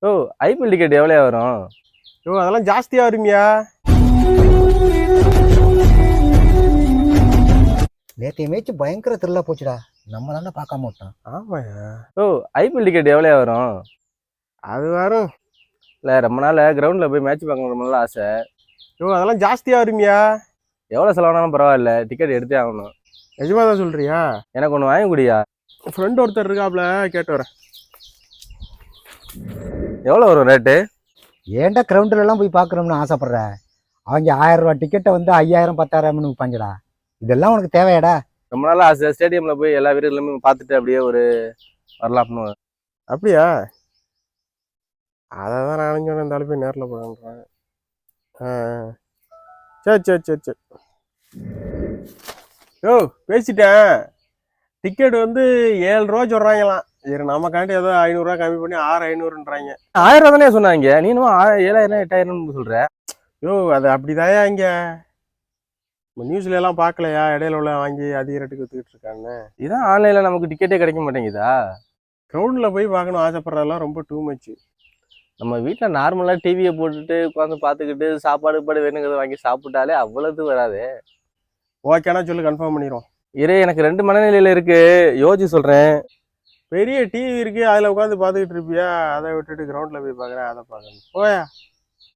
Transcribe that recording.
ஓ! IPL ticket எவ்வளோயா வரும்? அதெல்லாம் ஜாஸ்தியா வருமியா? நேற்றைய மேட்ச் பயங்கர த்ரில்லா போச்சுடா. நம்ம தானே பார்க்காம விட்டோம். ஆமாயா. ஐபிஎல் டிக்கெட் எவ்வளோயா வரும்? அது வரும். இல்ல ரொம்ப நாள் கிரவுண்ட்ல போய் மேட்ச் பார்க்கணும் ரொம்ப நாள் ஆசை. அதெல்லாம் ஜாஸ்தியா வருமியா? எவ்வளோ செலவானாலும் பரவாயில்ல, டிக்கெட் எடுத்தே ஆகணும். நிஜமா தான் சொல்றியா? எனக்கு ஒன்று வாங்கி குடியா. ஃப்ரெண்ட் ஒருத்தர் இருக்காப்ல, கேட்டு வரேன். எவ்வளோ வரும் ரேட்டு? ஏன்டா கிரவுண்டிலலாம் போய் பார்க்குறோம்னு ஆசைப்பட்ற? அவங்க 1000 ரூபா டிக்கெட்டை வந்து 5000 10,000ன்னு விற்பாங்கடா. இதெல்லாம் உனக்கு தேவையாடா? ரொம்ப நாள் ஆசை ஸ்டேடியம்ல போய் எல்லா வீரர்களுமே பார்த்துட்டு அப்படியே ஒரு வரலாம்னு. அப்படியா? அதை தான் நானும் சொன்னேன், இந்த போய் நேரில் போகிறேன். சரி சரி சரி சரி. பேசிட்டேன். டிக்கெட் வந்து 7 ரூபா சொல்கிறாங்களாம். சரி, நமக்காண்டி ஏதோ 500 ரூபா கம்மி பண்ணி 6,500ன்றாங்க. 1000 ரூபா தானே சொன்னாங்க, நீ இன்னும் 7000 8000 சொல்ற. அது அப்படிதாயா இங்கே நியூஸ்ல எல்லாம் பார்க்கலையா? இடையில உள்ள வாங்கி அதிக ரேட்டுக்கு வித்துக்கிட்டு இருக்கான்னு. இதான் ஆன்லைன்ல நமக்கு டிக்கெட்டே கிடைக்க மாட்டேங்குதா? கிரவுண்டில் போய் பார்க்கணும் ஆசைப்படுறதெல்லாம் ரொம்ப டூ மச். நம்ம வீட்டில் நார்மலாக டிவியை போட்டுட்டு உட்காந்து பார்த்துக்கிட்டு சாப்பாடு வேணுங்கிறத வாங்கி சாப்பிட்டாலே அவ்வளவு வராது. ஓகேனா சொல்லு, கன்ஃபார்ம் பண்ணிடுவோம். எனக்கு 2 மனநிலையில இருக்கு, யோசிச்சு சொல்றேன். பெரிய டிவி இருக்கு, அதில் உட்காந்து பார்த்துக்கிட்டு இருப்பியா? அதை விட்டுட்டு கிரவுண்டில் போய் பார்க்குறேன், அதை பார்க்கணும். போயா.